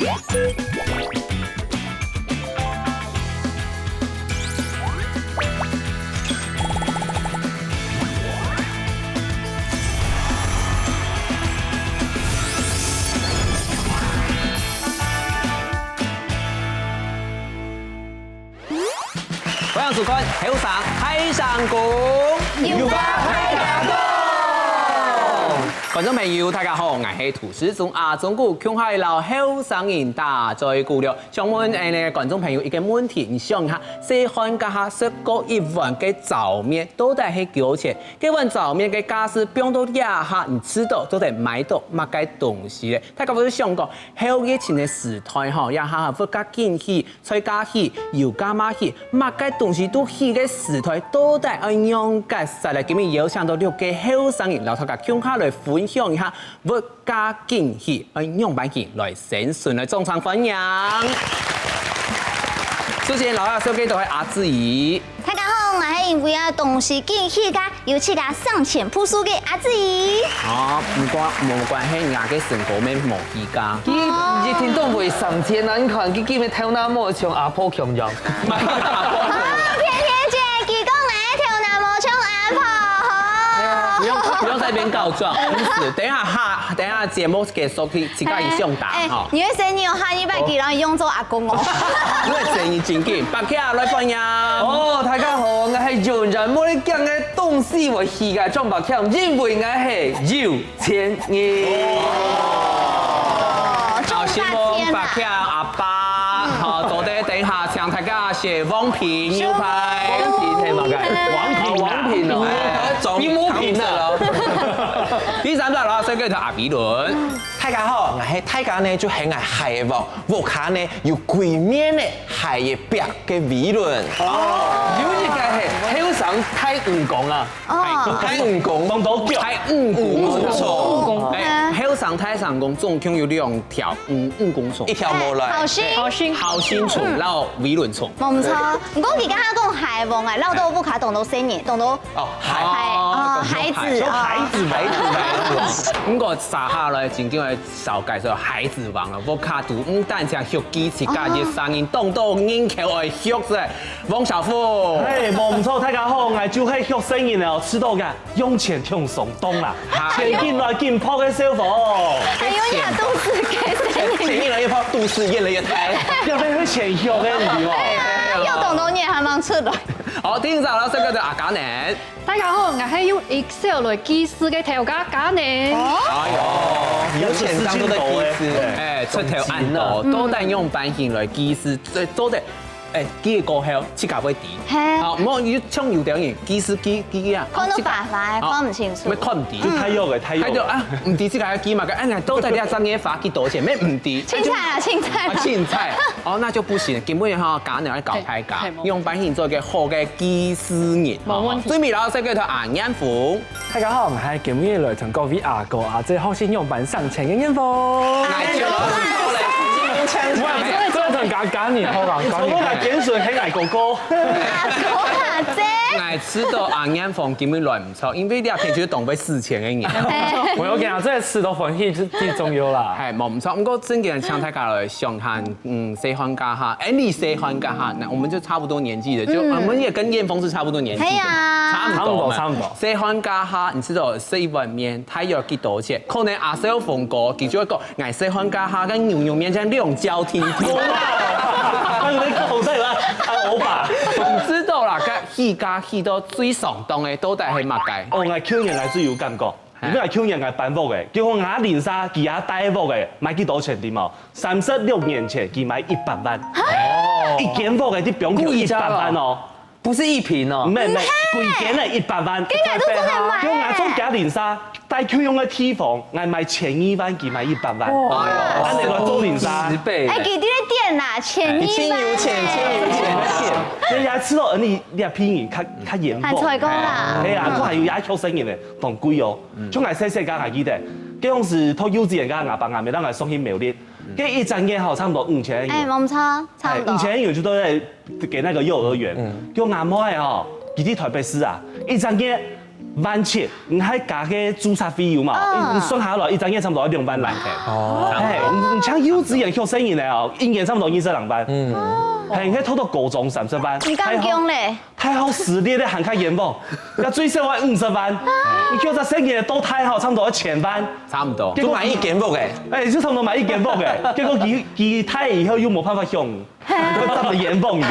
欢迎收看《后上海上公》，有吧海上公。观众朋友，大家好，我是土司中中国强海老后上人大在鼓了。想问观众朋友一个问题，你想下，细汉家下食过一碗嘅早面，到底係幾多錢？這碗早面嘅價是變到呀下，你知道都得買到乜嘅東西咧？大家有想過，後以前嘅時代嗬，呀下會加建起、菜加起、油加碼起，乜嘅東西都起嘅時代，到底係樣嘅實嚟？今日有請到六個後生人，然後大家強下來分享一下物價建起，用版件來審訊來眾場分享。首先，老友小記都係阿志怡。大家好，我係因為啊東西建起噶，尤其噶上前鋪書嘅阿志怡。冇關係，人家嘅成果咩冇依家。一天都未上天啊！你看佢今日頭那麼像阿婆強樣。不用在邊告狀，等一下節目結束去自家去上打哈。你嘅生意有下100幾，然後用做阿公哦。因為生意真緊，白客來分享。哦，大家好，我係有人冇你講嘅東西我喜愛裝白客，因為我係有錢人。好，希望白客阿爸，好，做得等下請大家寫王品牛排。王品哦，你冇品啊！第三集啦，所以叫做阿比倫。大家好，我係大家呢就係我海王，我看呢有鬼面呢海嘅白嘅比倫。有一個係後生太誤講啊，太誤講，當到腳，太誤講錯。後生太上公總共有2條誤講錯，一條冇來。好心錯，然後比倫錯。冇錯，唔過而家講海王啊，撈到不卡懂到生意，懂到孩子。咁個撒下來真正係少介紹孩子王啊，我卡度但係學機自家嘅聲音，動到眼球係學啫。王小富，冇錯，大家好，我就係學聲音哦，知道㗎，用錢聽松東啦，錢進來進破嘅消防。還有你啊，都市嘅聲音，錢越來越破，都市越來越大。要俾佢錢學嘅，唔係喎。又懂到你還蠻出來。好，第二集啦，所以叫做阿假年。大家好，我係用 Excel 來記事嘅調價假年。有錢當到嘅機師，出條案度都得用版型來記事，都得。記過後，切價會低。好，唔好要搶油條嘢，記事記啊。看到白塊，看唔清楚。咩看唔低？太弱嘅，太弱。睇到啊，唔低即係記嘛，都在你張嘢發幾多錢？咩唔低？青菜啊，青菜。青菜，哦，那就不行，基本上假年要搞太假，用版型做一個好嘅記事人。冇問題。最尾啦，再叫做顏彥福。大家好，我係今日來同各位阿哥阿姐學先用版上前嘅彥福。假年好啦，我都係簡水起嚟哥哥。阿姐。我知道顏彥福基本來唔錯，因為你平時動費4000嘅人。我有見啊，真係吃到歡喜最重要啦。係冇唔錯，不過真嘅請大家來上看，細漢家下，你細漢家下，那我們就差不多年紀的，就我們也跟彥福是差不多年紀的，差唔多。細漢家下，你知道食一碗麵，他要幾多錢？可能阿小鳳哥其中一個，我細漢家下跟牛肉麵真兩焦天天。你講真啦，我爸唔知道啦，個戲家戲到最上當嘅到底係乜嘅？哦，我口人係最有感覺。如果係口人係辦屋嘅，叫我牙連沙佢牙帶屋嘅，買幾多錢點冇？36年前佢買100萬。哦，一間屋嘅啲表票100萬哦。不是一瓶哦，唔係，貴件係100萬。今日都真係買。叫我做假連沙，帶佢用嘅梯房，我買12萬，佢買100萬。哇！安尼個做連沙10倍。哎，幾啲嘅店啊，1000萬。你也知道，你也偏言較嚴係菜公啦。係啊，都係要也學生嘅咧，當貴哦。將來細間係記得，嗰陣時讀幼稚園間牙白牙咪當係送去苗栗，跟一陣間好差唔多5000元。哎，冇錯，差唔多。5000元就都係給那個幼兒園。叫阿媽係哦，佢啲台北市啊，一陣間17000，你喺加嘅註冊費用嘛，你算下來一陣間差唔多2萬來嘅。哦，係，而且幼稚園學生意咧哦，一年差不多20人班，係喺偷到高中30班，你咁強咧？太好實力咧行開研報，要最少要50班，你叫他生意都太好，差不多1000班，差唔多。都買一件屋嘅，誒，就差不多買一間房嘅，結果佢太以後又冇辦法用，佢執到研報嘅。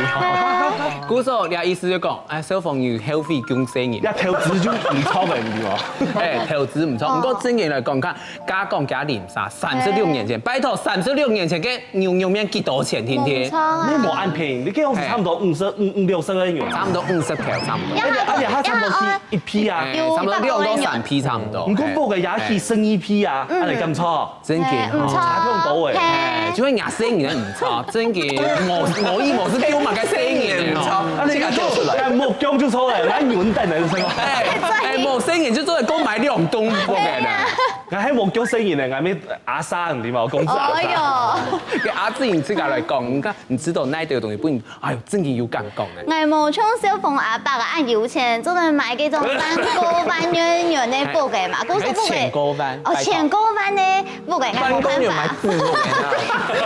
古時候你意思就講，誒小朋友消費供生意，一投資就唔錯嘅，你話？誒投資唔錯，不過正經嚟講，看加講加連殺36年前，拜託36年前嘅牛肉麵幾多錢？天天？你冇按便宜，你幾好似差唔多50-60元，差唔多50條，差唔多。而且他差唔多一批啊，差唔多2到3批差唔多。唔過報嘅也去生一批啊，係咪咁錯？真嘅，唔錯，差唔多誒，就係牙生意唔錯，真嘅，我意思係叫埋嘅生意唔錯。啊，你個做出來，木匠就錯咧，俺元旦嚟先講。木生意就做係購買兩棟貨嘅啦。俺喺木匠生意咧，俺咩阿生點啊？公司阿生。嘅阿志然之間嚟講，唔知道呢條東西本來，哎呦，真係要咁講嘅。我冇從小鳳阿伯啊，按有錢，做嚟買嗰種3個萬元嘅布嘅嘛，嗰種布嘅。前高班。哦，前高班嘅布嘅，我冇辦法。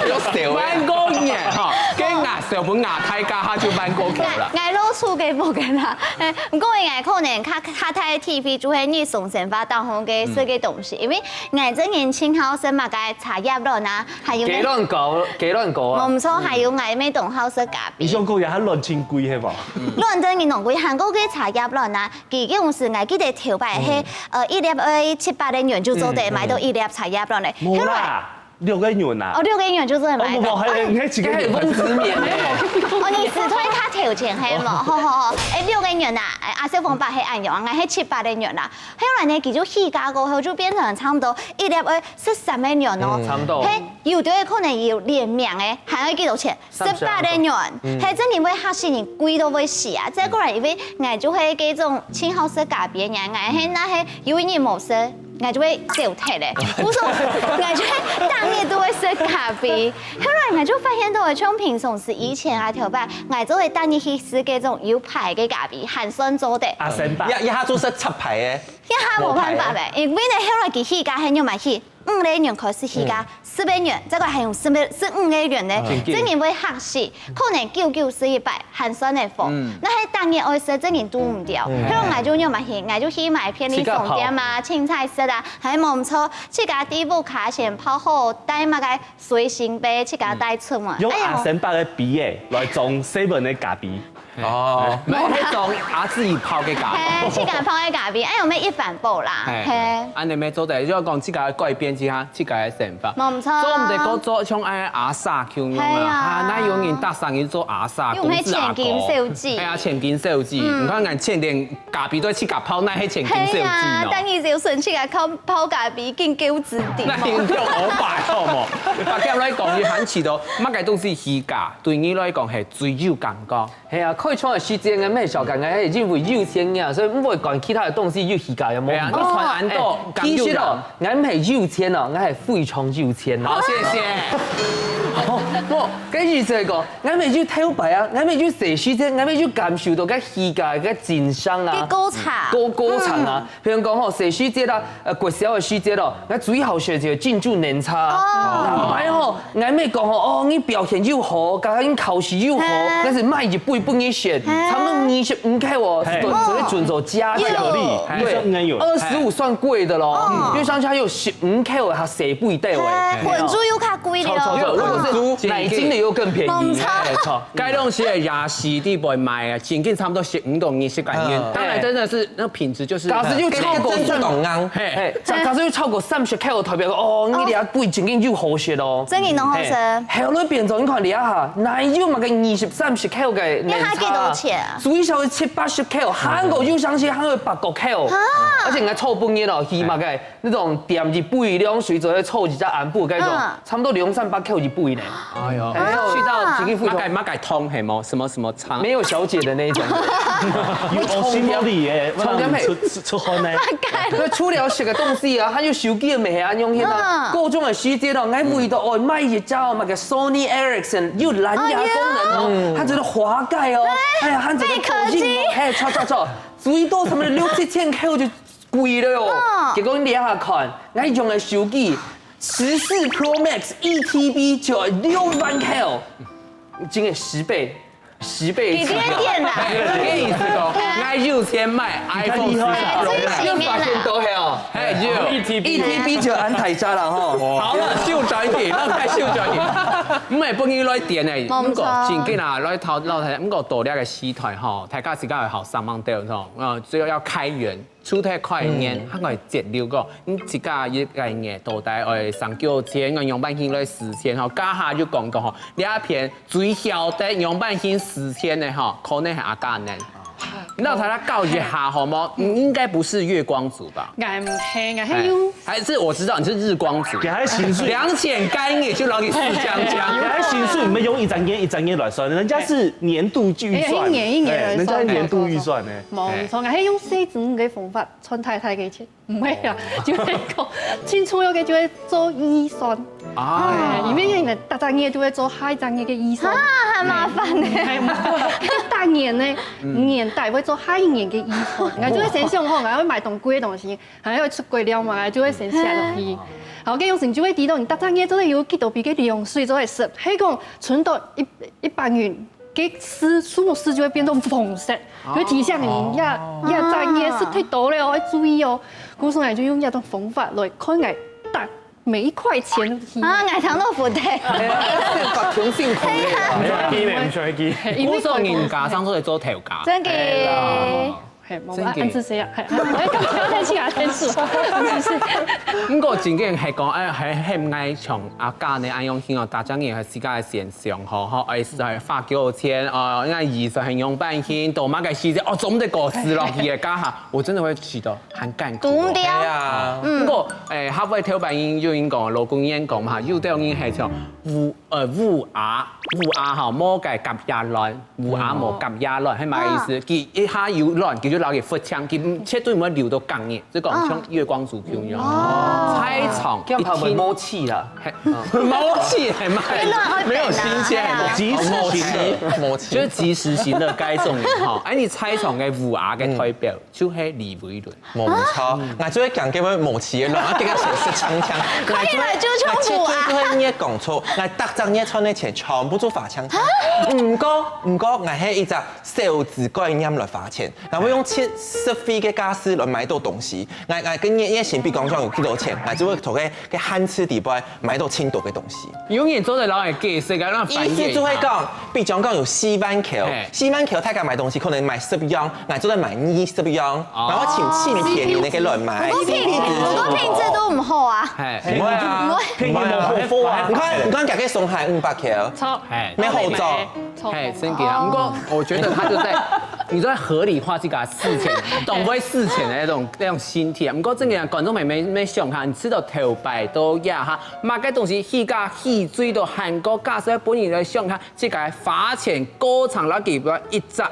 有少萬高年嚇，跟牙上本牙太家下就萬高橋啦。我攞出嘅布嘅啦，唔過我可能較睇 TV 就係你送神發當紅嘅設計東西，因為我真年輕後生嘛，嘅茶葉論啊，還有。幾亂搞，幾亂搞啊！冇錯，還有我咩同好食咖你啡。想講嘢係亂錢貴係嘛？亂真嘅農貴，韓國嘅茶葉論啊，佢嗰陣時我記得條牌係1粒7-8元就做得買到1粒茶葉論咧。冇啦，6個元啊！哦，6個元就做得買到。係自己係分子面咧。哦，你是推他條件係冇？好，6個元啊，阿小鳳伯係按樣，我係7-8元啦。後來呢，佢就起價過後就變成差唔多1粒13元咯。差唔多。係有啲可能要連名嘅，還要幾多錢？18元。係真係會嚇死人，貴到會死啊！再過來因為我就係嗰種青好色咖啡嘅，我係那係有人冇色。我就會掉鐵咧，我說我就會當日都會食咖啡，後來我就發現到從平常時以前啊條牌，我就會當日去試嗰種有牌嘅咖啡，寒酸做的。阿神爸，一下做出七牌嘅，一下冇辦法咧，因為呢後來佢起價係要買起5個元開始起價10元，再個係用15個元咧，真係會嚇死，可能99100寒酸嘅貨，那係當日我食真係都唔掉，後來我就要買起，我就去買便利商店啊、青菜色啊，係冇錯，自家底部卡先泡好，帶埋個隨身杯，自家帶出門。用阿神爸嘅筆誒來裝7嘅咖啡。哦，唔係係裝阿志泡嘅咖啡。係，自家泡嘅咖啡，有咩一帆布啦？係。按你咩做的？就講自家改變之下，自家嘅想法。冇錯。做唔得個做像嗌阿莎咁樣啊，那有人搭上去做阿莎公子阿哥。係啊，千金小姐。唔看人千年咖啡都係自家泡，那係千金小姐咯。係啊，等於就順自家泡咖啡，見高質地。那應該我擺好冇？白夾來講，你肯持到乜嘅東西起價，對你來講係最有感覺。係啊，可以創嘅時間嘅咩小間嘅，因為有錢呀，所以唔會講其他嘅東西有起價有冇？係啊，你傳安多，其實哦，我唔係有錢哦，我係非常有錢。好，謝謝。我跟住就係講，我咪要偷白啊，我咪要食時間，我咪要感受到嘅起價嘅戰爭啊，高茶、高層啊，譬如講吼食時節啦，國小嘅時節咯，我最後學就進駐年差。唔係吼，我咪講吼，哦，你表現又好，加上你考試又好，但是賣一輩不你選，差唔多25塊哦，所以準做加獎勵，對，25算貴的咯，因為上次還有15塊哦，它4倍對位，混珠又較貴了。如果是奶精的又更便宜，錯，該東西係亞視啲賣賣啊，現金差唔多15到20塊錢，當然真的是那品質就是，假使又超過珍珠濃啱，假使又超過30塊，代表哦，你哋貴現金又好食咯，真係濃好食。後來變咗你看你下，奶油嘛個20-30塊嘅年差，幾多錢啊？最少7-80塊，韓國又上去韓國8塊，而且我湊半夜咯，起碼嘅那種點一倍兩水左右湊一隻安布嗰種，差唔多2-3百塊一倍呢。哎呦，去到經濟副總，馬改通係冇什麼倉，沒有小姐的那種，有心理嘅，出汗呢。佢出了食嘅東西啊，他就手機咪係安用啊，各種嘅時節咯，我為到哦買一隻嘛個 Sony Ericsson 有藍牙功能哦，它這個滑蓋哦，哎呀，它這個科技，哎，錯，最多差唔多6-7千塊就貴了哦。結果你下看，我用嘅手機。14 Pro Max ETB 就6万 K， 今天10倍。10倍一点点啦，咩意思講？嗌要錢買 iPhone 14 Pro Max，又發現到係哦，係要 ETB 就安提渣啦吼。好啦，少賺啲，咱太少賺啲，唔係本意來電誒，唔過前幾日來頭睇，唔過多啲嘅系統吼，大家時間係學3萬多吼，只要開源。出太快年，佢係節流個，你自家一個月到底係3,900，我用半天來4000吼，家下就講吼，呢一片最小的用半天4000嘅吼，可能係阿家人。那他告一下好嗎？你應該不是月光族吧？俺唔係，俺係用。還是我知道你是日光族。給他薪水2000干月就攞你4江，給他薪水，你們用一整年來算，人家是年度預算，一年人家係年度預算呢。冇錯，俺係用細整嘅方法存太太嘅錢，唔係啊，就係講清楚嘅就會做預算。啊，因為人大專業就會做下一專業嘅預算。啊，很麻煩呢。一個大年呢，年代會做下一年嘅預算，我就會先想吼，我會買咁貴嘅東西，還會出貴了嘛，就會先寫落去。好，嘅用成就會知道你大專業做係有幾多筆嘅利用稅，就會實，係講存到100元。嘅數目就會變到紅色，佢提醒你一專業是太多了，要注意哦。故所以就用一種方法來看嚟達每一塊錢。啊，捱糖豆腐的。發窮辛苦唔隨機。我做人家上都係做頭家。真嘅。係冇啊，安子寫啊，係，我今朝睇次下睇數，唔過前幾日係講係唔愛從阿家呢按用錢哦，大專業係自家嘅現象嗬，係花幾多錢哦，因為20係用半天，到乜嘅時間哦，總得過時落去嘅家下，我真係會覺得很艱苦。懂掉。啊，不過客位頭版已經講，勞工已經講嘛，有啲已經係從烏鴉嚇魔嘅夾壓亂，烏鴉冇夾壓亂係咪意思？佢一下要亂，叫做攞佢腹腔，佢絕對唔會流到肛嘅，即係講像月光族咁樣。猜床叫他們摸氣啦，摸氣係咪？沒有新鮮，及時性，就是及時性的該種嘅嚇。哎，你猜床嘅烏鴉嘅代表就係李維倫。冇錯，我最講嘅咩無詞嘅亂，我點解成識槍槍？快點來就衝烏鴉。我呢講錯，我特登呢穿嘅錢全部都罰槍槍。唔過，我係一隻小資概念來罰錢，我會用70費嘅家私來買到東西。我跟呢錢比講講有幾多錢，我就會同佢慳吃地步買到1,000多嘅東西。永遠做得老係計識嘅，那反意思就係講，比講講有4萬條，4萬條大家買東西可能買10樣，我就係買20樣，然後請便宜你嘅來買。不過品質都唔好啊。係唔會啊，偏見冇好貨啊！唔關夾嘅送係500條，錯，咩好做？係真嘅啊！不過我覺得他就在，你在合理化這個4000，懂不會4000的那種心態。不過真嘅觀眾朋友咩想下，你知道頭擺到呀哈，買嘅東西起價起最到韓國價，所以本人來想下，這個花錢高長攞佢一隻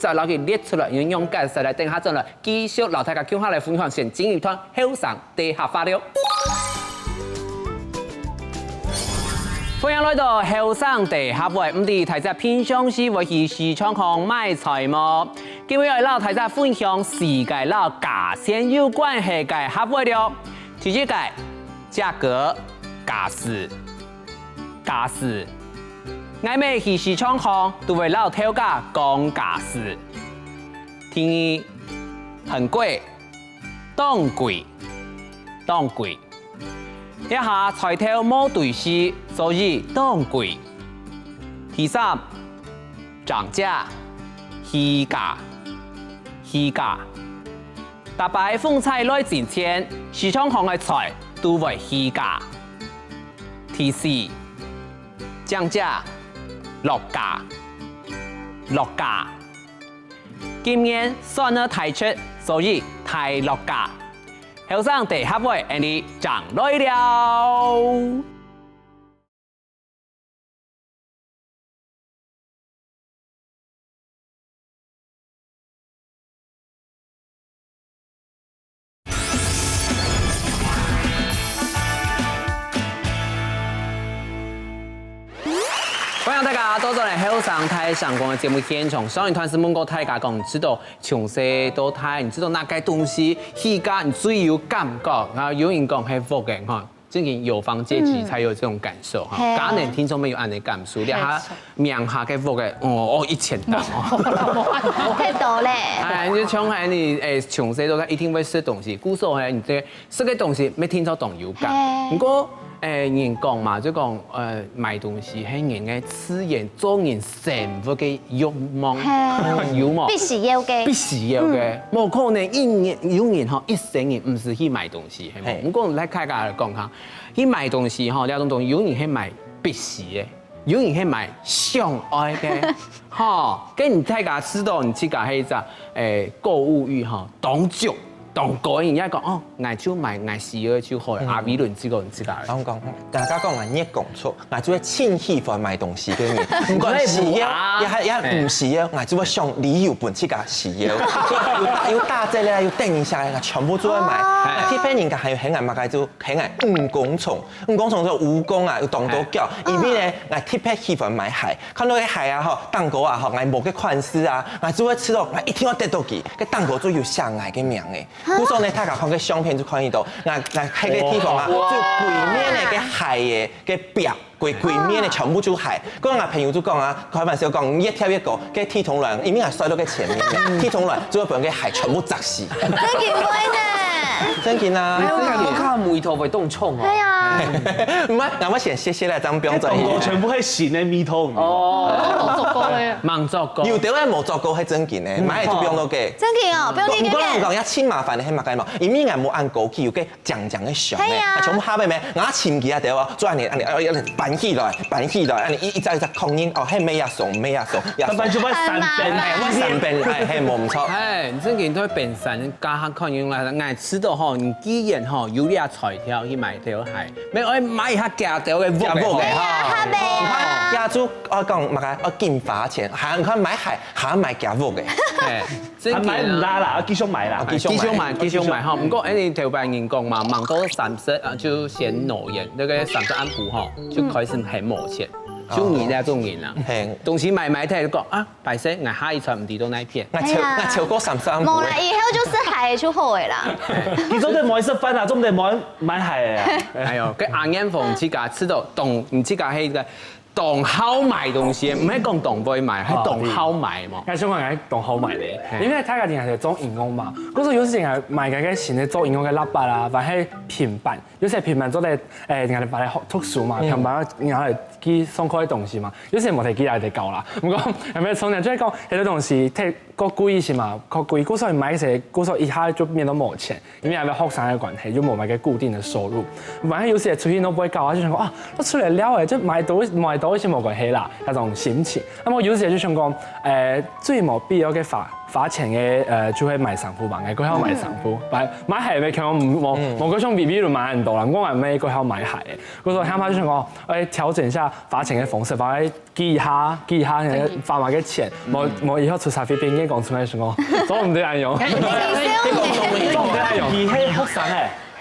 攞佢列出來，用介紹來等下陣來繼續老大家叫下來分享先，金魚湯後上地下發了。歡迎來到後生地下會，唔啲睇隻偏向是會去市場行買菜麼？今日嚟睇隻分享世界老價錢有關係嘅下會了。第一個價格價時，我每去市場行都會老頭家講價時。第二很貴，當貴。一下菜頭冇對視，所以當貴。第三，漲價，起價。大擺風菜來賺錢，市場行嘅菜都會起價。第四，降價，落價。今年算得太出，所以太落價。後生地下會，你漲來了。歡迎大家多咗嚟後生台上講嘅節目現場。上一段是問過大家講，你知道從細到大，你知道哪個東西起價你最有感覺？然後有人講係福嘅，真正有房阶级才有这种感受哈。家人听众没有按你感受，你下名下嘅屋嘅1000单哦，太多嘞。哎，你像係你從細到大一定會食東西，古時候係你這食嘅東西，沒聽到動有感。不過人講嘛，就講買東西係人嘅吃人做人生活嘅慾望，有冇？必須要嘅，必須要嘅，冇可能一年有人吼一生人唔是去買東西，係冇？我講嚟開價嚟講下，去買東西吼，呢種東西有人係買必須嘅。有人係買想愛嘅，嚇，跟你大家知道，你自家係只購物欲嚇，當足當個人家講哦，我就買我需要就好，阿比倫知個你自家。我講，大家講我你講錯，我就會輕喜歡買東西嘅人，唔管是要，也唔是要，我就會想理由本自家需要，有大隻咧，有定一下，我全部都會買。啲番人家係喺我買嘅就喺我蜈蚣蟲就蜈蚣啊，有當到腳，而邊咧我特別喜歡買鞋，看到啲鞋啊嗬，蛋糕啊嗬，我冇嘅款式啊，我就會吃到，我一定要得到佢，個蛋糕就有寫我嘅名嘅。古時候呢，大家看個相片就看到，那喺個地方啊，就櫃面嘅鞋嘅表，櫃面嘅全部就鞋。嗰個朋友就講啊，開玩笑講，一跳一個，嘅鐵桶輪，已經係摔到嘅前面，鐵桶輪就會俾嘅鞋全部砸死。真見鬼呢？真見啊！我看梅頭會凍衝哦。係啊，唔係，我先謝謝啦，咱唔用再。動過全部係新嘅米頭。冇做過嘅。盲作過。有啲咧冇做過係真見嘅，買就不用到嘅。真見哦，不用你唔講嘅。講，一千麻煩你係乜計嘛？而面係冇按稿期，有嘅講嘅上嘅，全部下邊咩？我前幾日對喎，做安尼辦起來，安尼一隻空音哦，係咩呀送？但係就乜三遍，我三遍係冇唔錯。係，真件都本身家下看用來，我知道吼，你既然吼有啲材料去買條鞋，咪我買下假條嘅屋嘅下邊啊，亞洲我講乜嘅？我見花錢，行看買鞋，行買假屋嘅。係買唔拉啦，我繼續買啦，繼續買哈。唔過誒，你頭先人講嘛，忙到30啊，就先挪人，那個30安步哈，就開始係冇錢。就你呢種人啦，東西買睇講啊，白色我下一場唔知道那片，我超過33冇啦，以後就是鞋就好嘅啦。其實都冇食飯啊，總得冇買鞋啊。係哦，佢硬眼房自家知道動，唔知家係個動好買東西，唔係講動杯買，係動好買嘛。喺香港係動好買咧，因為大家淨係做熒光嘛，嗰時候有時淨係買嘅錢咧做熒光嘅喇叭啦，或係平板，有時平板做嚟淨係擺嚟學讀書嘛，平板然後嚟記上課嘅東西嘛，有時冇提記嚟哋教啦，唔講係咪從嚟即係講有啲東西睇個貴是嘛，個貴嗰時候買嘅時候，嗰時候一下就變到冇錢，因為係咪學生嘅關係，就冇買嘅固定嘅收入，反正有時出現都唔會教啊，就想講啊，我出嚟了誒，即係買到先冇關係啦，一種心情。咁我有時就想講最冇必要嘅花錢嘅就係買衫褲吧，佢喺買衫褲，買鞋咪強冇嗰種 BB 度買唔到啦，我係咩佢喺買鞋嘅，嗰時候啱啱就想講調整一下花錢嘅方式，或者記一下花埋嘅錢，冇以後出曬飛邊嘅講出嚟，想講做唔到人用，做唔到人用，而係學生誒。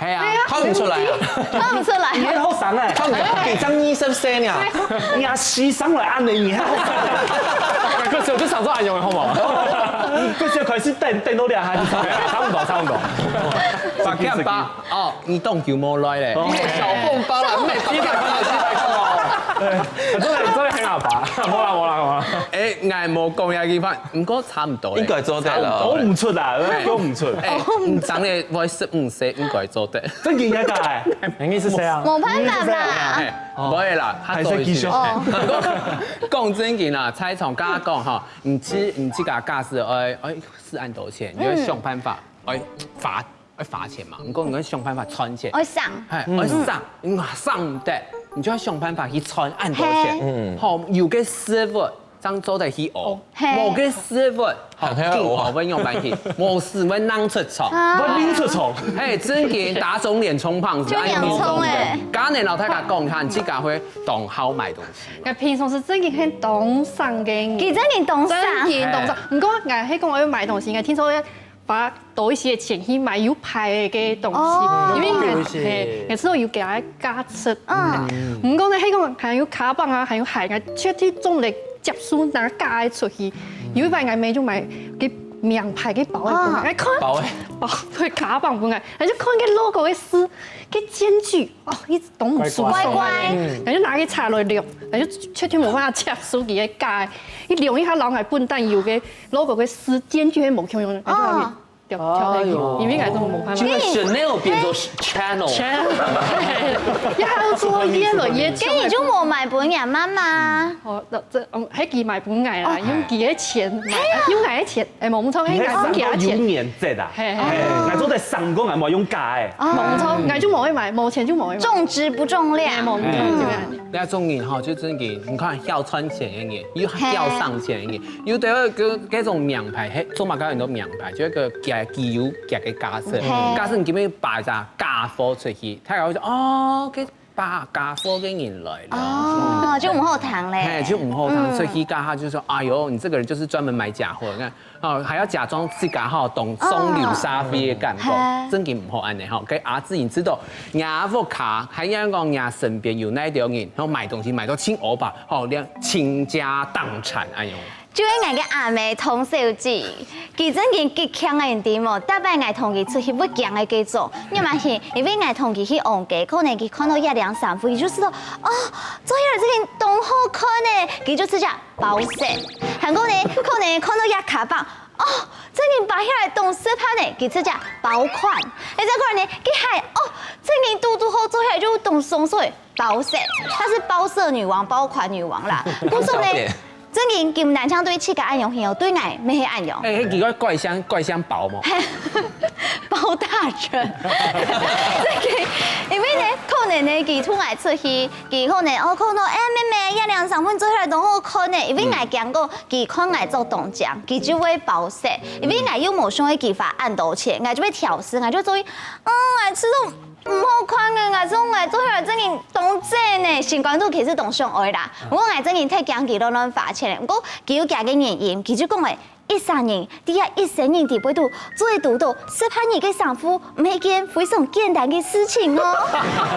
係啊，看唔出來啊！看唔出來。而係學生誒，看唔出來，幾張20聲啊！廿四生嚟按你，而係學生。嗰時候都想做人用嘅好冇？嗰時候開始掟到2下就差唔多。百幾巴哦，你當叫冇來咧，小鳳包啦，咩幾百真係很牙白，冇啦。誒，捱冇講嘢幾番，唔過差唔多。應該做得啦。我唔出啊，我唔出。誒，唔爭嘅我15歲應該做得。真見一屆，你意思係啊？冇辦法啦。唔會啦，係識技術。講真件啦，菜場家講嚇，唔知架架勢是按多錢，你要想辦法罰錢嘛，唔過你要想辦法賺錢。我上。係，我上唔得，你就要想辦法去賺按多錢。好，有嘅師傅。張做得去學，冇嘅師傅，經學問用辦起，冇師傅能出錯，我拎出錯，嘿，真嘅打腫臉充胖子，就洋蔥誒。家人老太家講下，自家會懂好買東西。我平常是真嘅很懂上嘅，幾真嘅懂上，唔過我係講我要買東西，我聽說花多一些錢去買有牌嘅東西，因為我知道要給佢加值。唔過咧，係講還有卡棒啊，還有鞋，我出啲種嚟。接書拿街出去，有一擺我妹就買佢名牌嘅包嘅本，哎看包佢卡棒本哎，而且看个 logo 嘅丝，个间距哦，一直懂唔舒服，乖乖然后拿去插落量，然后确定冇办法插手机嘅架，一量一下老矮笨蛋有嘅 logo 嘅丝间距係冇用用，哦掉跳下去，因为係都冇辦法。因為 Chanel 變做 Channel，一下要做耶來耶去。跟你就冇買本人媽媽。哦，喺寄買本藝啦，用寄嘅錢買，用藝嘅錢，誒冇錯，喺藝本寄嘅有錢。年節啊，係係，做在上工係冇用假嘅。冇錯，藝就冇去買，冇錢就冇去買。重質不重量。冇那種人哈，就真嘅，你看要穿錢一點，又要上錢一點，有對嗰種名牌，係做乜搞很多名牌，就一個機油夾嘅架勢，架勢你基本擺隻假貨出去，睇下我就哦，佢把假貨嘅人來了，哦，就唔好談哎，嘞。就唔好談，所以佢家下就說，哎呦，你這個人就是專門買假貨，你看，哦，還要假裝自家哈懂送流沙飛嘅感覺，真嘅唔好安尼哈，給阿自然知道，亞福卡喺香港亞身邊有那條人，然後買東西買到千歐吧，好，連傾家蕩產哎呦。就係我嘅阿妹童小姐，佢真嘅極強嘅人點哦，大擺我同佢出去不強嘅嗰種，因為是因為我同佢去戇街，可能佢看到1、2、3副，佢就知道哦，做嘢這件東好看呢，佢就直接包色。韓國呢，可能看到一卡棒，哦，這件擺起來東色拍呢，佢直接包款。你再可能呢，佢係哦，這件嘟嘟好做起來就東鬆水包色，她是包色女王、包款女王啦。咁所以呢。真嘅劍男槍對切嘅暗用型，對我咩係暗用？哎，迄幾個怪香包嘛，包大人，即係因為呢，可能呢，佢突然出去，佢可能我看到妹妹1、2、3分做起來都好看呢，因為我講過，佢看我做動作，佢就會包色，因為我又冇想去佢發按到錢，我就會調試，我就做，我知道。唔好看嘅，我種我做起來真係當真呢，先講到其實當上愛啦。我係真係睇講幾多人發錢，不過佢有幾個原因，佢就講話13年，第一13年地背度做得到18年嘅丈夫，唔係件非常簡單嘅事情哦。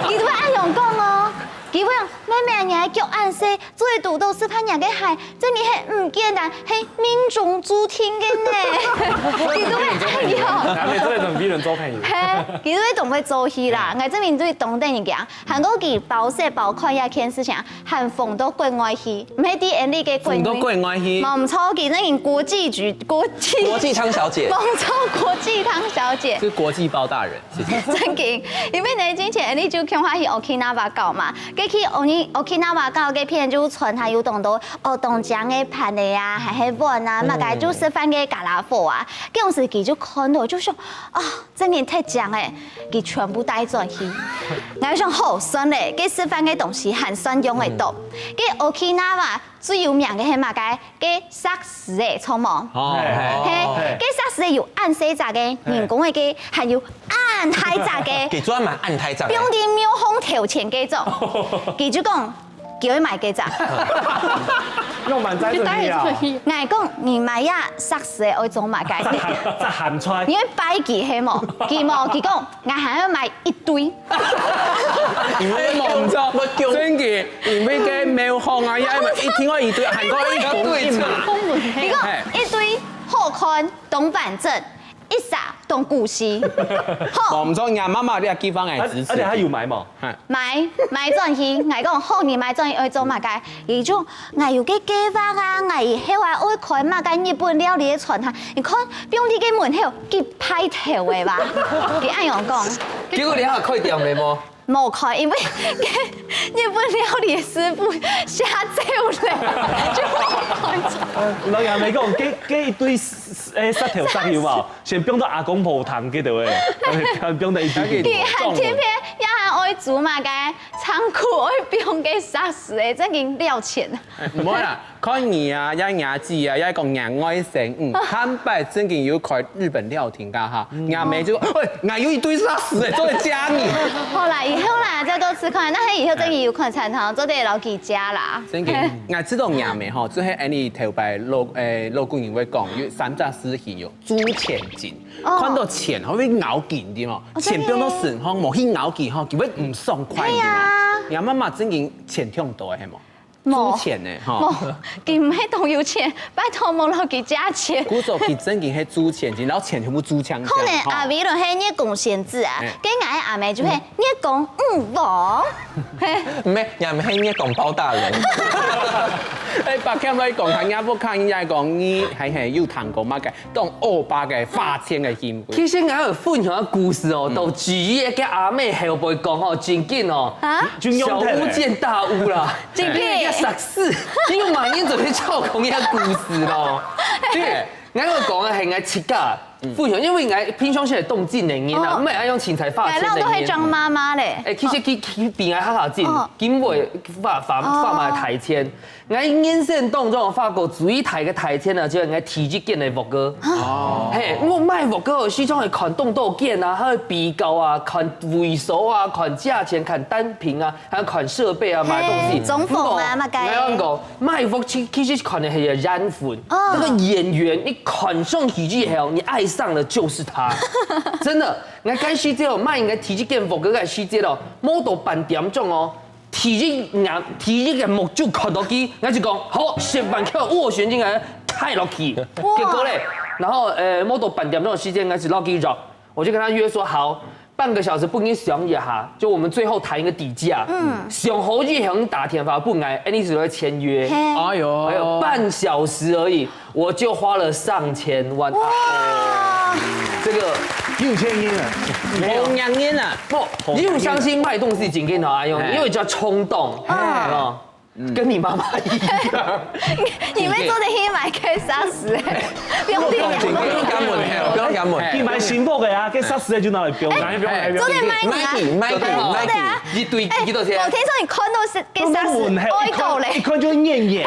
佢都會按樣講哦。基本上，妹妹叫暗示做得到18年嘅係，真係係唔簡單，係命中注定嘅呢。佢都會按樣。男女做同別人做朋友。係，佢都會同佢做戲啦。我真係對當地人講，韓國佢包色包款一件事情，韓風到國外去，唔係啲人哋嘅國外。到國外去。冇錯，佢真係國際湯小姐。冇錯，國際湯小姐。是國際包大人，謝謝。真嘅，因為呢之前你就講話去 Okinawa 搞嘛，佢去 Okinawa 搞嘅片就傳他有當到東江嘅盤的啊，還係碗啊，嘛個就示範嘅咖拉貨啊，嗰陣時佢就看到就說啊，真係太正誒，佢全部帶轉去。我想好算咧，佢示範嘅東西很算用得到。佢 Okinawa 最有名嘅係嘛個？佢薩斯誒，錯冇？哦，係，佢薩斯有暗西炸嘅，人工嘅還有暗太炸嘅。給專門暗太炸。標啲廟空條錢嗰種，佢就講叫佢買幾隻。用滿載準備啊！我講你買呀薩斯嘅愛做買嘅。即鹹菜。因為擺幾係冇，佢講我還要買一堆。因為冇錯，真嘅，因為嘅廟行啊，因為一聽我一堆，韓國一堆一碼。佢講一堆好看東板鎮。一撒當故事，好，唔錯，人媽媽你係結婚係支持，而且佢要買嘛，買轉去，我講好你買轉去愛做乜嘅？而種我有嘅計劃啊，我後來愛開乜嘅日本料理嘅傳下，你看邊啲嘅門口佢派頭嘅吧？佢按樣講，結果你下開店未麼？冇開，因為日本料理嘅師傅下走咧，就冇開。老人咪講，幾一堆殺條殺條嘛，先變到阿公鋪頭嗰度嘅，變到一堆。佢係偏偏也係愛煮嘛嘅，倉庫愛變嘅殺死嘅，真係了錢。唔好啦，看你啊，一牙子啊，一個人愛成，坦白真嘅要開日本料亭噶哈，阿妹就喂，我有一堆殺死誒，做嚟加你。好啦，以後啦，再多吃看，那係以後真係要看餐堂，做啲老幾家啦。真嘅，我知道阿妹吼，即係安尼頭擺老公人會講，有三隻事情有租錢進，看到錢可會咬緊啲嘛，錢變到順方冇去咬緊吼，佢會唔爽快啲嘛。阿媽媽真嘅錢挺多係冇？租錢呢，冇，佢唔係當要錢，拜託冇落佢加錢。古早佢真嘅係租錢，然後錢全部租槍。可能阿妹就係你講先字啊，跟我阿妹就係你講王，唔係，人係你講包大人。誒，白聽佢講睇啱，不看人家講你係有談過乜嘅，當歐巴嘅花錢嘅險。其實我有分享故事哦，就至於個阿妹後輩講哦，真緊哦，小巫見大巫啦，真嘅14，因為馬英九去操控一個故事咯。對，我講嘅係我設家分享，因為我平常時係動靜能言啊，唔係愛用錢財花錢能言。都係張媽媽咧。誒，其實佢邊個下近，根本發埋台前。我人生當中發覺最大嘅台前啊，就係我體積件嘅物哥。哦。嘿，我買物哥時常係看動作件啊，還有比較啊，看維數啊，看價錢，看單品啊，還有看設備啊，買東西。總統啊，乜雞？我講買物其實看的係染粉，這個演員你看上去之後，你愛上的就是他，真的。我開始之後買應該體積件物哥嘅時節咯，摸到半點鐘哦。體積嘅目睭看到佢，我就講好10萬塊斡旋進來開落去，結果咧，然後摸到半點鐘的時間，我就落去咗，我就跟他約說好，半個小時不給想一下，就我們最後談一個底價，想好就向你打電話不挨，你只會簽約，哎呦，還有半小時而已，我就花了上千萬，這個。6千億啊，冇人煙啊！不，你有相信賣東西緊緊好阿勇，因為叫衝動，哦，跟你媽媽一樣。你們做的戲買給殺死，不用聽。不用講門票，不用講門。佢買新貨嘅啊，跟殺死嘅就拿嚟標，做的買一堆幾多錢？我聽說你看到是跟殺死愛狗嘞，一看就豔。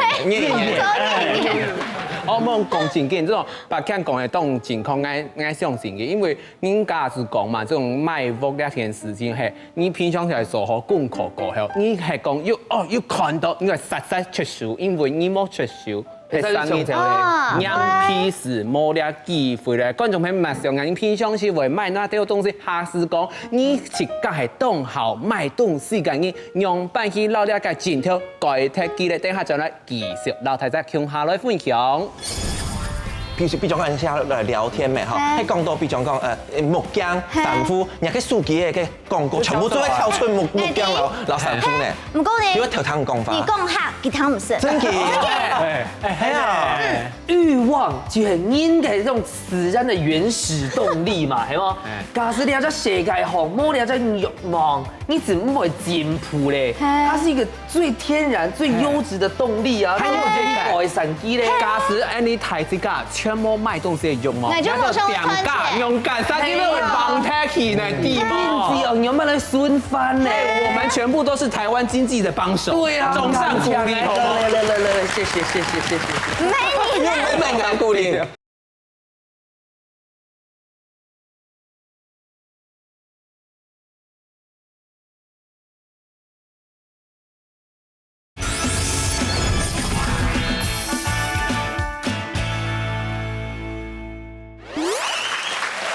我冇講正經，這種白聽講嘅當情況愛相信嘅，因為人家是講嘛，這種賣屋呢件事情係，你平常係做好功課過後，你係講要看到，因為實際出手，因為你冇出手。係生意就係讓屁事冇了機會咧，觀眾朋友咪上眼偏向是為賣那啲東西，下次講你自家係當好賣東西嘅人，用辦起老了嘅錢條改睇記咧，等下再來繼續老太太向下來分享。比如講人家來聊天咩嚇，喺講到比如講木匠、sản夫，人家數幾嘅廣告全部都係跳出木匠老sản夫呢。唔過你，因為頭湯講法，你講下，其他唔識。真嘅，係啊，慾望就係人嘅這種自然的原始動力嘛，係嘛？假使你要在世界紅，冇你要在慾望，你怎麼會簡樸咧？它是一個最天然、最優質的動力啊！還有這個神機咧，假使你睇自家。全部賣東西嘅慾望，那就冇上點價用緊殺幾多放太起呢？地毛，你有冇來順翻呢？我們全部都是台灣經濟的幫手。對啊，中上鼓勵，來，謝謝。唔係鼓勵。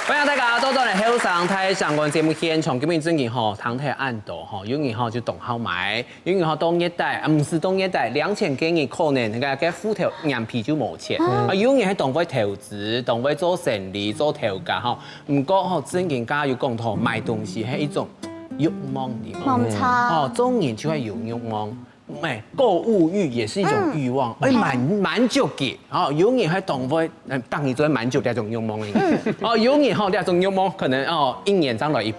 歡迎大家多多嚟香港睇相關節目現場。今日最近唐台案度有人就動好買，有人當一代，唔是當一代，2000幾年可能人家斧頭眼皮就冇錢，有人喺當位投資，當位做生意、做頭家唔過最近家要講到買東西係一種慾望嚟冇錯。中年就係有慾望。購物欲也是一種慾望，滿足嘅，有人喺當位，當然做滿足呢種慾望嘅，有人呢種慾望可能1年賺來100，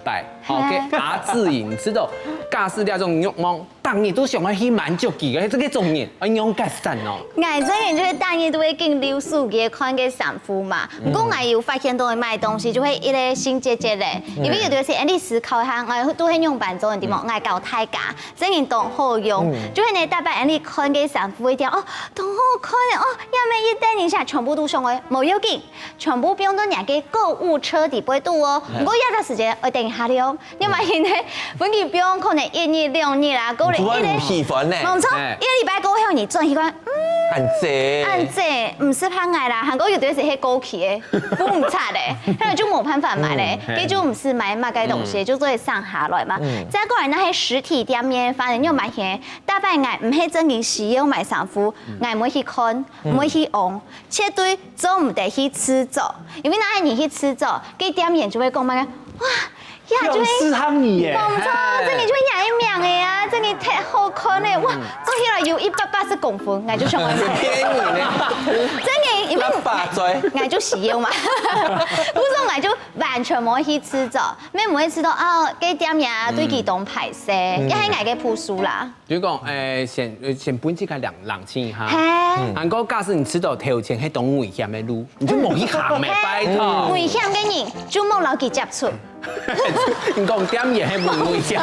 嘅阿自然知道，假使呢種慾望，當然都想去滿足佢嘅，這個重點，勇敢神哦。我這人就是當然都會經流數嘅看嘅sản夫嘛，不過我有發現到去賣東西就會一個新姐姐咧，因為有啲時你思考下，我都喺用辦做嘅地方，我搞太假，這人當好用。就係你大把你看嘅sản夫一定同好看要咩一單年下全部都上去，冇要緊，全部變到人嘅購物車底背度不過有段時間我定下了，因為呢，本期表可能嘿1日2日啦，过嚟主要唔喜歡呢，冇錯，1個禮拜過後你轉習慣，很正。按這唔是怕愛啦，韓國有啲是迄過期的，不唔差的，後來就冇辦法買嘞，佢就唔是買乜嘅東西，就做上下來嘛。再過來那些實體店面，反正要買嘢，大概愛唔係真嘅使用買衫褲，愛唔會去看，唔會去用，絕對做唔得去吃走，因為那你去吃走，佢店面就會講乜嘅，哇！呀，就會試下你耶，冇錯，這你就會廿一秒嘅啊，這你太好看咧，哇，做起來有180公分，我就上來買。便宜呢，真嘅，因為800歲。我就使用嘛，嗰種我就完全冇去吃咗，咩唔會吃到哦，幾點呀對佢當排泄，一係我嘅樸素啦。就講先本自己人清下。係，韓國假使你吃到頭前係種危險嘅路，你就冇去行咩，拜託。危險嘅人就冇留佢接觸。你講點嘢係唔危險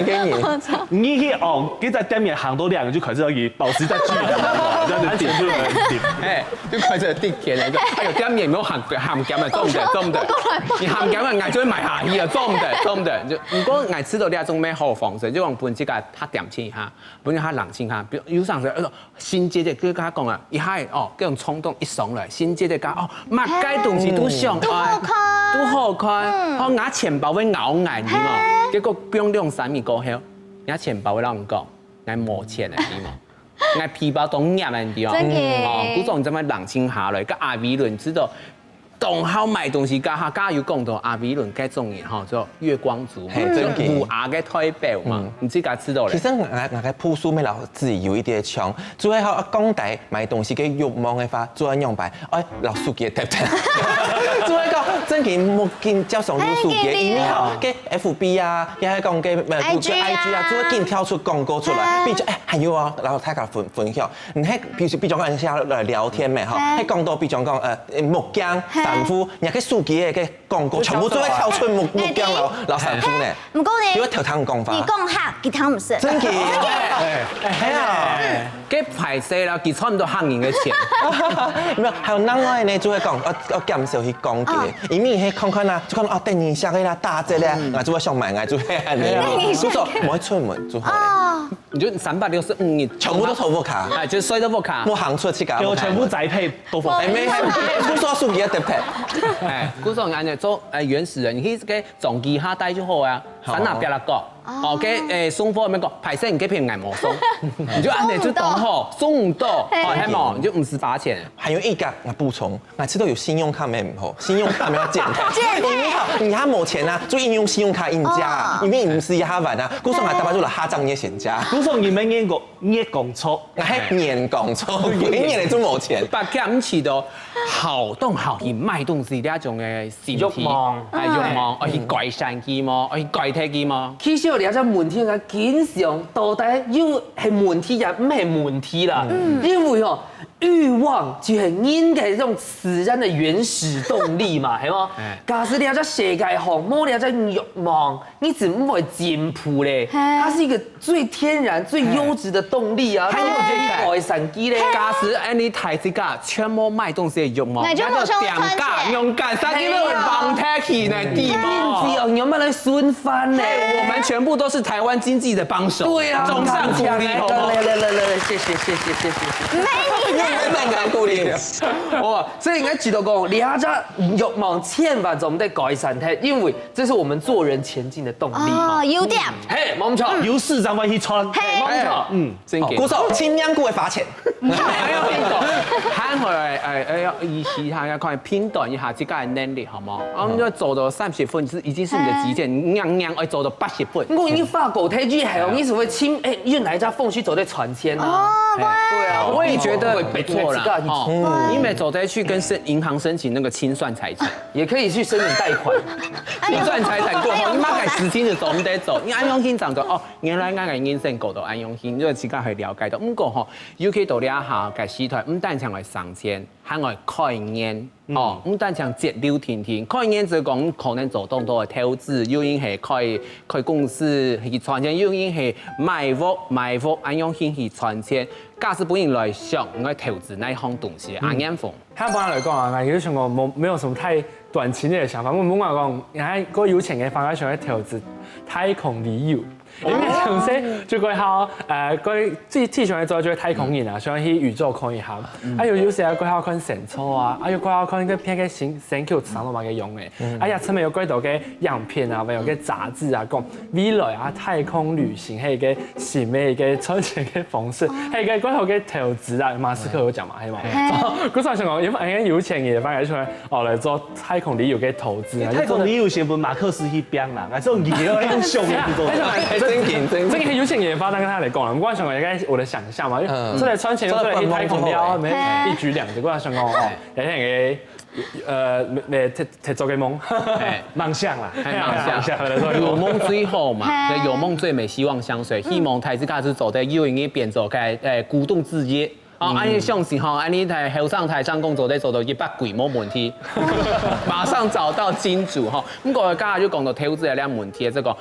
嘅人。你去哦，佢在店面行多2個就可是可以保持在距離，這樣子點就能點。哎，就開始跌嘅嚟，哎呦，點嘢冇行減啊，做唔得。你行減啊，捱咗埋下去啊，做唔得。就如果捱吃到呢一種咩好方式，就講本自己他點清下，本他冷清下，比如有上時新接嘅，佢講啊，一下哦，嗰種衝動一上來，新接嘅講哦，乜該東西都上愛，都好看，好拿錢包會咬眼啲嘛，結果不用用3米過後，拿錢包會讓人講，捱冇錢嘅啲嘛。我皮包都硬嘅啲哦，嗰種咁樣冷清下來，個阿維倫知道，當好買東西加有講到阿維倫嗰種嘢吼，做月光族，就無牙嘅代表嘛，唔知家知道咧。其實我嘅樸素咩老自己有一啲強，做喺好講大買東西嘅慾望嘅話，做喺用牌，哎老書記對唔對？做喺講真嘅冇見照上老書記，因為吼嘅 FB 啊，又係講嘅 IG 啊，做喺見跳出廣告出來，變咗誒還有啊，然後大家分享，你喺比如講人家來聊天咩吼，喺講到比如講木匠。sản夫，人家書記嘅廣告全部都係跳出木匠老sản夫呢。唔過你，因為頭湯講法。你講下，佢湯唔識。真嘅。係啊。佢排泄啦，佢差唔多慳人嘅錢。唔係，還有另外呢，就會講，我減少去講嘅，因為係看看啊，就講哦，電影上嘅啦，打折咧，我就會想買，我就會係你。所以說，唔可以出門就好。你就365日全部都投副卡，係，就衰都副卡。冇行出去㗎。就全部宅配都副卡。咩？不說書記嘅特別。誒，嗰種人就做原始人，你去撞機下帶就好啊，散拿別啦個。哦，嘅送貨咩個排泄，你嘅片硬冇送，你就按你就懂好，送唔到，哦，係冇，你就50罰錢。還有一個我補充，我知道有信用卡咩唔好，信用卡咩要減退，因為好，你還冇錢啊，就應用信用卡印加，因為唔是一下玩啊，嗰種係大把做了下張嘢先加，嗰種你咪念講錯，我係念講錯，念嚟都冇錢，把減起到好動好去賣東西呢一種嘅心態，慾望，我去改善佢嘛，我去改替佢嘛。其實我哋有隻問題嘅，經常到底要係問題也唔係問題啦，因為哦。欲望就係人嘅這種自然的原始動力嘛，係嘛？假使你有隻世界項，冇你有隻慾望，你怎麼會進步咧？它是一個最天然、最優質的動力啊！還有這個改善機咧，假使你睇自家全部買東西嘅慾望，就點價用緊3幾多放太起呢地嘛？你有冇來順翻呢？我們全部都是台灣經濟的幫手。對啊，總上鼓勵，好嗎？來，謝謝。唔鼓勵。哦，所以應該知道講，你下隻慾望千萬總得改善它，因為這是我們做人前進的動力。哦，優點。嘿，冇錯，有市長會去穿。嘿，冇錯，真嘅。鼓手輕量股會罰錢。喊回來要意識下，要看判斷一下自己嘅能力，好冇？我們要做到30分，已經是你的極限，樣要做到80分。我已經發過睇住係，你是會親因為哪一家縫隙走在傳簽啊？對啊，我也覺得不錯啦。哦，因為走在去跟銀行申請那個清算財產，也可以去申請貸款。清算財產過後，你媽改實錢就走唔得走。你安永興長就哦，原來我嘅人生過到安永興，因為自己去了解到。不過吼，尤其到呢一下嘅時代，唔單止係上錢，還係概念。哦，唔單止節流天天，概念就講可能做當多嘅投資，有人係開公司去賺錢，有人係賣屋，安永興去賺錢。假使本人來想，我投資那一項東西，安眼風。一般來講啊，我有時我沒有什麼太短期內嘅想法。我冇話講，而係個有錢嘅方向想去投資太空旅遊。因为像说就佢考佢之前做咗太空人啊，想去宇宙看一下。有時啊，佢考看神操啊，有佢考看個片嘅星球上落嘛嘅用嘅。出面有幾多嘅樣片啊，還有嘅雜誌啊，講未來啊太空旅行係嘅新嘅賺錢嘅方式，係嘅嗰套嘅投資啊，馬斯克有講嘛，係嘛？嗰時想講，因為有錢嘅反而出來嚟做太空旅遊嘅投資啊。太空旅遊先本馬克思去編啦，這種嘢我用上嘅多。真嘅有錢研發，但跟他嚟講啦，唔關上我應該我的想象嘛，因為出來賺錢，出來去太空了，咩一舉兩得，嗰想講哦，有啲人嘅咩鐵做嘅夢，夢想啦，夢想，有夢最好嘛，有夢最美，希望相隨，希望台資家是走在幼兒園變走嘅孤獨之夜。安尼相信吼，安尼台後上台上工作在做到100幾冇問題，馬上找到金主吼。不過剛才就講到投資的兩問題，這個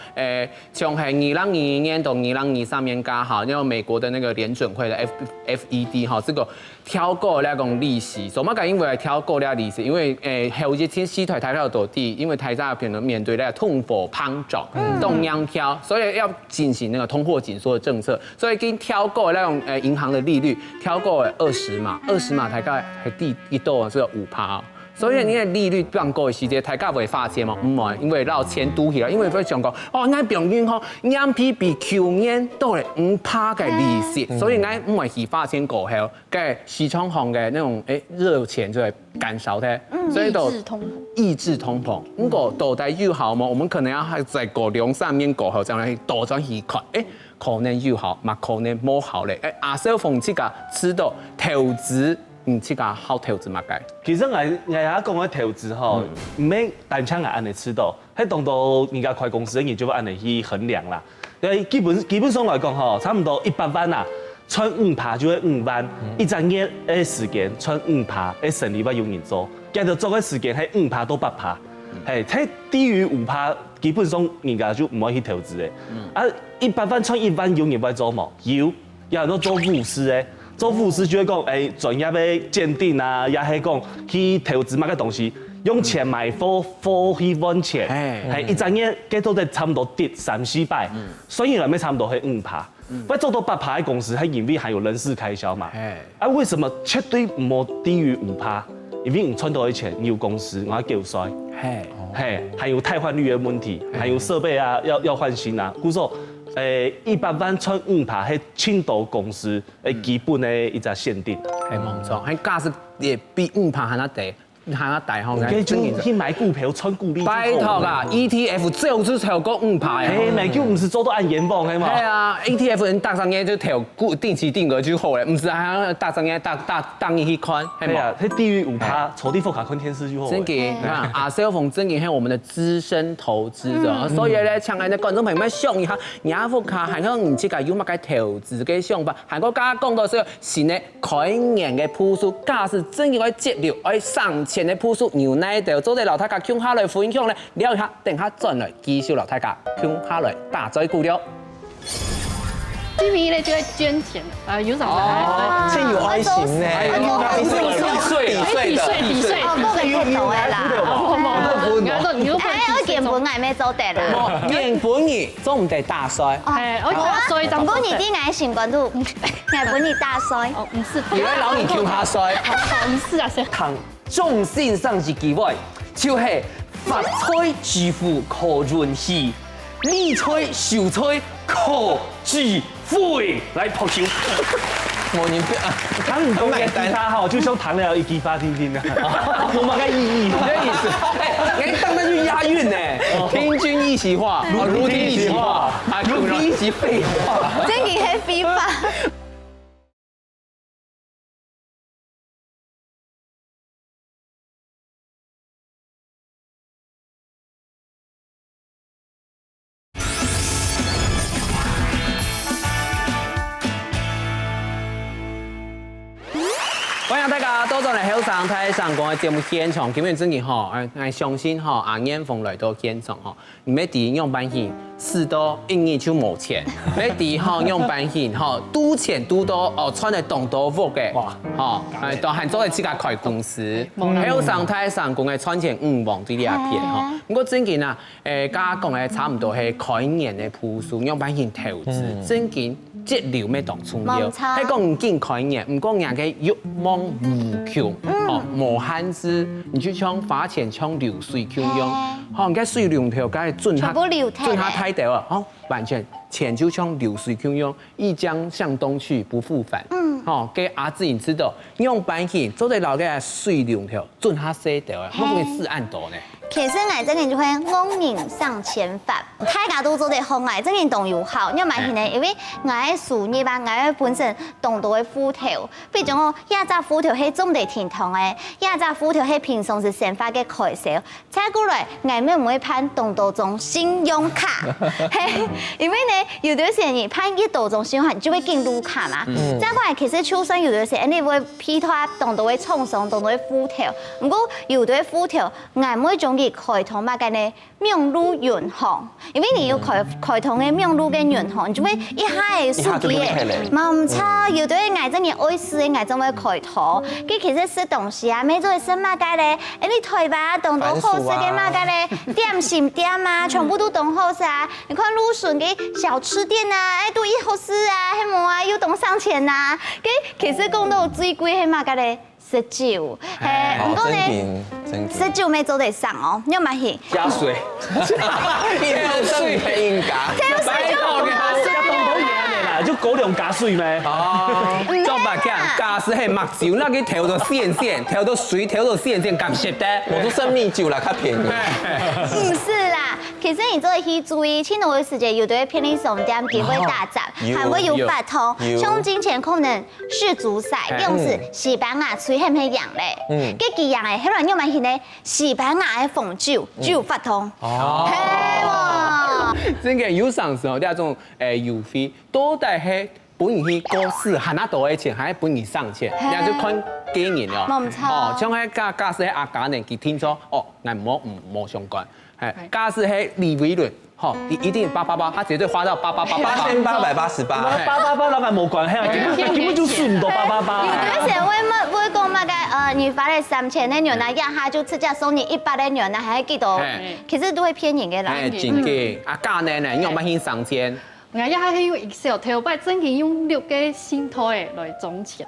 從係2021年到2023年剛好，因為美國的那個聯準會的 FED 哈，這個調高那種利息，什麼因為調高了利息？因為後日天西台台票倒地，因為台債可能面對那個通貨膨脹、動央調，所以要進行那個通貨緊縮的政策，所以跟調高那種銀行的利率調高。20碼，20碼大概係第一度只有5%，所以你嘅利率降高嘅時節，大家會發現嘛？唔係，因為撈錢賭起來，因為佢講哦，啱平均吼，啱比去年多了5%嘅利息，所以啱唔係去發現過後，嘅市場上嘅那種熱錢就會減少嘅，所以都抑制通膨。如果到底有效嘛，我們可能要在2-3年過後，將來多轉去看，可能有效，嘛可能冇效咧。阿小鳳這個知道投資，這個好投資嘛該？其實我也講嘅投資吼，唔免單槍來按嚟知道，喺當到人家開公司，人就要按嚟去衡量啦。基本上來講吼，差唔多100萬啦，賺5%就係5萬，1整年嘅時間賺5%，嘅生意要有人做，繼續做嘅時間係5%到8%，係睇低於5%。基本上人家就唔可以去投資嘅。100萬賺1萬有人會做冇？有很多做護士嘅，做護士就會講專業嘅鑑定啊，也係講去投資乜嘅東西，用錢買貨去揾錢，係1整年計都得差唔多跌3-4%，所以嚟咩差唔多係5%。不做到8%嘅公司，係因為還有人事開銷嘛。為什麼絕對冇低於5%？因為你賺到嘅錢，你有公司我要繳稅。還有汰換率嘅問題，還有設備啊要換新啊。故說100萬賺5%係青島公司基本嘅一個限定。係冇錯，係價值也比5%還要低。下一大行嘅，去買股票賺股利。拜託啦 ，ETF 就是超過5%嘅。買股唔是做到按年報嘅嘛？係啊 ，ETF 人搭上嘢就調固定期定額就好咧，唔是係搭上嘢當日去看，係嘛？係低於5%，抽地福卡看電視就好。真嘅，你看阿小鳳真嘅係我們的資深投資者，所以咧，請我哋觀眾朋友們想一下，雅福卡係響唔知個有乜嘅投資嘅想法，係我家講到說新嘅開年嘅鋪數，假是真嘅可以節流，可以上千嘅鋪數牛奶豆，做啲老太家向下來分享咧，聊一下，等下轉來繼續老太家向下來大嘴鼓了。居民咧就會捐錢，有什麼？真有愛心呢，抵稅，我原本係咩做得啦？原本兒做唔得大稅，我大稅就原本兒啲愛心關注，原本兒大稅。哦，唔是，而家老年向下稅，唔是啊，是糖眾線上一機會，就係發財致富可潤氣，理財受財可致富，來撲球。我年邊啊，糖唔講嘅其他吼，就像糖了一記發聽聽啊，冇乜嘅意義，咩意思？你當得去押韻呢？聽君一席話，如聽一席話，如聽一席廢話。真嘅係非法。欢迎大家多多嚟香港睇上港嘅節目現場。今日真嘅吼，我相信吼，阿燕鳳來到現場吼，唔係第樣板型試到一年就冇錢，你第號樣板型吼，賭錢賭到哦，穿嚟動到服嘅，吼，係到現在自家開公司，香港睇上港嘅穿錢5萬啲呢一片吼。不過真嘅啊，家講嘅差唔多係開年嘅鋪數樣板型投資，真嘅。節流咩當重要？喺講唔見概念，唔講人嘅欲望無窮，哦無限制，你就像花錢像流水咁樣，可能嘅水龍頭梗係轉下太掉啊，哦完全錢就像流水咁樣，一江向東去不復返。哦，嘅阿自然知道，用板型做得老嘅水龍頭轉下洗掉啊，可唔可以試按到呢？其實我真係就係往年上前法，大家都做得好，我真係動又好。因為現在因為我嘅樹葉啊，我嘅本身動到嘅斧頭，比如講我一隻斧頭係種地天堂嘅，一隻斧頭係平常時生活嘅開銷。再過來，我咪唔會判動到種信用卡，因為呢有啲時你判一到種信用卡，你就會進入卡嘛。再過來其實就算有啲時你會批拖動到嘅創傷，動到嘅斧頭，不過有啲斧頭我唔會種。開通嘛，嘅呢名路銀行，因為你要開通嘅名路嘅銀行，你就會一下嘅數據嘅，冇錯，有啲癌症嘅愛思嘅癌症會開通，佢其實食東西啊，咩做嘅什麼嘅咧，你台灣動到好食嘅嘛嘅咧，點心店啊，全部都動好食啊，你看蘆筍嘅小吃店啊，都一好食啊，係冇啊，又動上錢啊，佢其實講到最貴係嘛嘅咧。食酒，唔過呢，食酒未做得上哦，因為係加水，加水應該，加水就高粱加水咩？哦，做白講加水係墨酒，那個調到線，調到水，調到線咁食得，我都生米酒啦，較便宜。唔是啦，其實你做得去注意，前段嘅時間有啲便利商店點會打折，還會有發通，像之前可能世足賽，用是西班牙吹係唔係樣咧？跟幾樣嘅，迄陣因為係呢西班牙嘅紅酒就有發通，係喎。真嘅有上時候呢一種郵費都係喺本年去過市，行得到嘅錢喺本年上錢，然後就看幾年咯。冇錯。哦，像喺假使喺阿家呢，佢聽說哦，我冇相關，係假使喺李維倫。好，一定888，他絕對花到888，8888，老闆冇關係，根本就數唔到888。有啲時會講乜嘅你發嚟3000的牛奶，一下就直接送你100的牛奶，還幾多？其實都會騙人嘅啦。真嘅，阿家呢，用乜先3000？我一下係用 Excel 頭擺真係用6個信託嘅來總錢，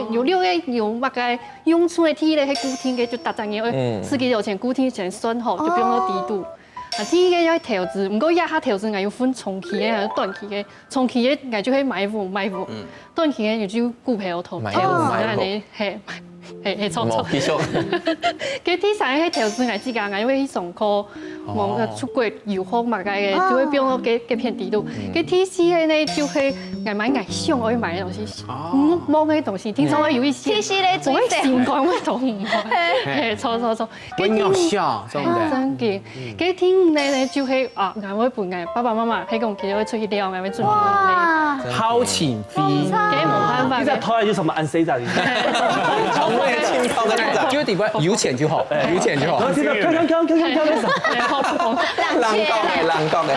有6個用乜嘅用出嘅天咧係固定嘅就達陣嘅，自己有錢固定錢算好，就不用到低度。第一個要投資，唔過一下投資我要分長期嘅，還是短期嘅。長期嘅我就可以買股，短期嘅就股票投。買股係錯。必須。佢第三個投資我自己我會去上課，望出國遊學嘛嘅，就會變到幾片低度。佢第四個呢就係我買我想我要買嘅東西，冇嘅東西，聽說有一些。第四個最正。習慣我都唔買。錯。佢要笑，真嘅。真嘅。佢聽呢就係我會伴我爸爸媽媽喺講佢會出去撩，我會準備你。好前飛。佢冇辦法。你在台有什麼按誰在？我也清楚的那種，就地方有錢就好，有錢就好。看，冷講嘅。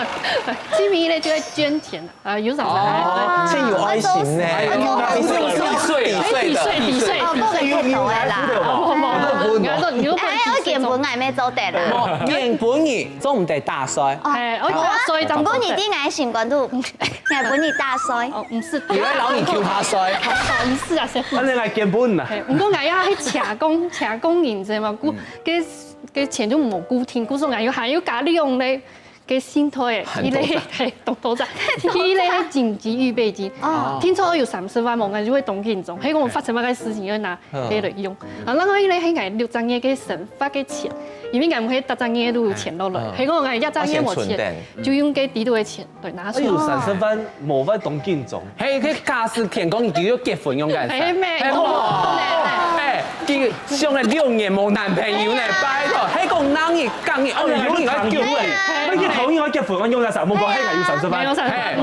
知名咧就係捐錢啊，有啥子？真有愛心呢，抵稅哦，嗰個係頭嘅啦。我原本係咩做得啦？原本你做唔得大賽。係，我大賽就。唔過你啲愛心關都，原本你大賽。哦，唔是。原來老你 Q 他賽。唔是啊，反正係根本啦。唔過我要去請工人啫嘛，嘅錢就冇固定，故所我要還要加利用咧。嘅信託嘅，依類係多隻，依類係緊急預備金。聽說我有30萬嘛，我就會動緊種，喺我發生乜嘅事情要拿嚟嚟用。啊，然後依類係我6張嘢嘅神發嘅錢，因為我唔可以搭張嘢都有錢落來，喺我1張嘢冇錢，就用嘅底度嘅錢嚟拿出。有30萬冇法動緊種，係佢假使田講你叫結婚用嘅。係咩？佢上了6年冇男朋友呢，拜託，喺個男嘅講嘅，哦，有人結婚，乜嘢討厭我結婚，我用咗30，冇講係要30萬。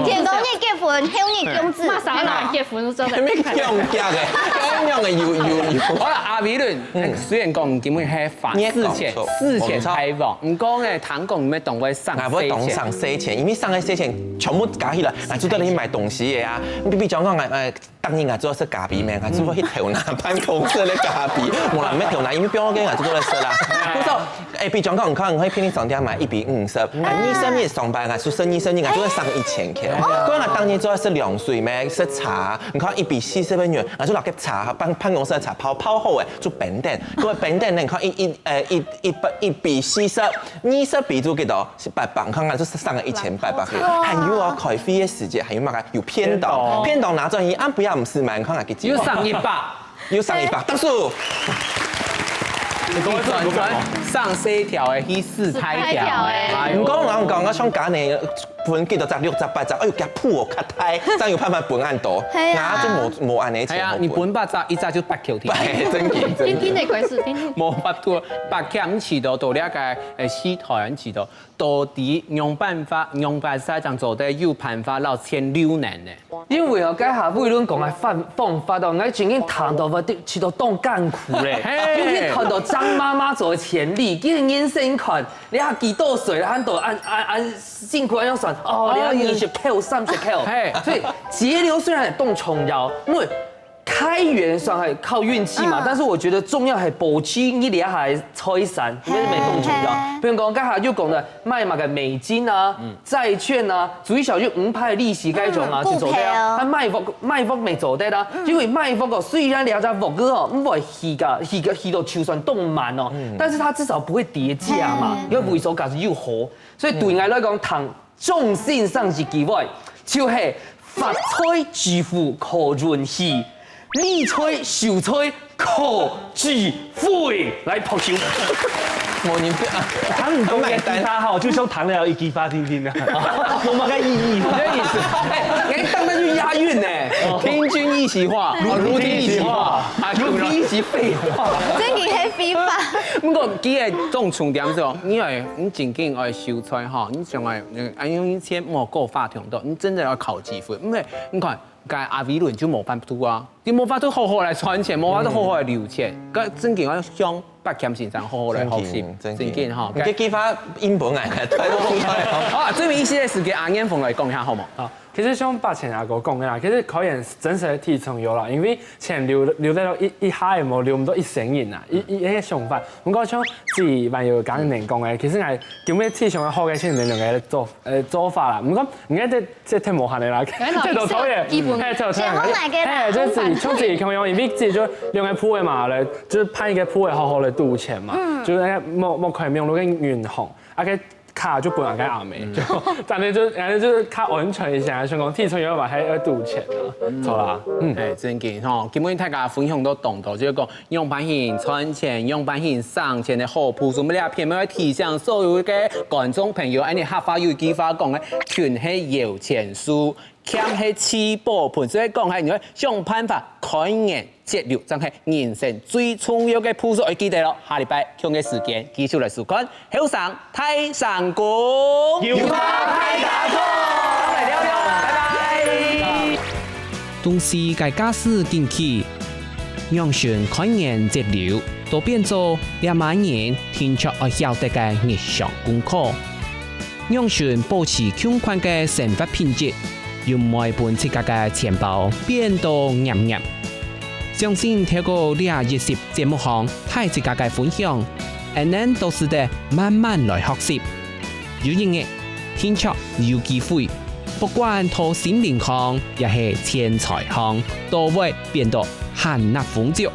聽講你結婚，向你公子，馬上來結婚就咩強夾嘅，咁樣嘅要。好啦，阿美倫雖然講基本係發事前開房，唔講咧，談講咩同我上我懂上4錢，因為上個4錢全部加起來，我做到你買東西嘅啊，比如講當然我做是咖啡咩，我做去調拿辦公室的咖啡，冇人咩調拿，因為邊個嘅我做到嚟食啦。嗰時候比如講可能可以便利商店買1比50，醫生也上班啊，做生意我做上1000塊。嗰個我當年做的是涼水咩，是茶，你看1比40元，我做落嘅茶，辦公室的茶泡好誒，做餅店，嗰個餅店你看1比40，20比做幾多？800，看我就是上了1800去，還有啊開會的時間，還有乜個有偏檔拿轉去，不要唔是買，看下幾錢？要上100，要上100，得數。上4條嘅，去4太條嘅。唔講，我想講你本幾多集6集8集，哎呦，夾鋪我卡太，真要盼盼本案多，我就冇按你錢。係啊，你本8集1集就8條條。真嘅。天的鬼事，天。冇8條8條唔遲到，到呢個4台唔遲到，到底用辦法將做得有辦法到前6年呢？因為我家下每輪講係方法到，我曾經談到去到當艱苦咧，尤其談到張媽媽做潛力，佢嘅眼神看，你下幾多歲啦？按到按辛苦按樣算，哦，你要20 K、30 K，所以節流雖然係動重要，因為開源算係靠運氣嘛，但是我覺得重要係保持你哋係財產，因為沒動重要。譬如講家下又講的買嘛個美金啊、債券啊，最少就5%利息嗰種啊，去做得啊。啊買屋未做得啦，因為買屋哦，雖然你只屋個哦唔會起到就算動慢哦，但是它至少不會跌價嘛，因為維修價是又好，所以對我來講，談重心上是機會，就係發財致富可潤氣。理財、受財、可智慧來撲手。冇人彈唔到嘅吉他哈，就像彈了一吉他聽聽啊，冇乜個意義，咩意思？你當得去押韻呢？聽君一席話，如聽一席話，如聽一席廢話。真係係非法。不過佢嘅種重點就，因為你真正愛收財哈，你上來用錢莫過法庭度，你真係要靠智慧，因為你看。阿美倫就冇辦法啊，你冇法都好好來賺錢，冇法都好好來留錢，咁真嘅我想8件事情好好來學習，真嘅哈。你記翻英本嚟嘅，睇到公開。好，最尾一些時間阿燕鳳來講一下好冇？好，其實像把錢阿哥講嘅啦，其實考驗真實嘅體重有啦，因為錢留得到一下冇留唔到1成銀啊，一個想法。我講像自己還有講人講嘅，其實係叫咩體重好嘅先能嘅做法啦。唔講而家即係無限嘅啦，即度考驗。最後買嘅，就自己從自己控用，因為自己就用個鋪位嘛來，就是拍一個鋪位好好來賭錢嘛，就是冇可能用到個銀行，啊個卡就本來該阿美，但係就是卡安全一下，香港體重有話係要賭錢啊，錯啦，真嘅吼，基本大家分享都懂到，就是講用版型賺錢、用版型省錢的好鋪數，咁呢片要提醒所有嘅觀眾朋友，你合法有句話講嘅，權係有錢輸。欠係吃寶盤，所以講係你要想辦法開源節流，真係人生最重要嘅鋪數。要記得咯，下禮拜同嘅時間繼續來收看後生太上宮，要花太大哥，嚟聊聊，拜拜。東西嘅家事緊起，讓選開源節流，都變做2萬年聽出愛曉得嘅日常功課，讓選保持強寬嘅生活品質。用每本自家嘅錢包變到嚴嚴，相信透過20節目上睇自家嘅分享，人都是得慢慢來學習。有人嘅天出有機會，不管掏心靈康，也係錢財康，都會變到含納豐足。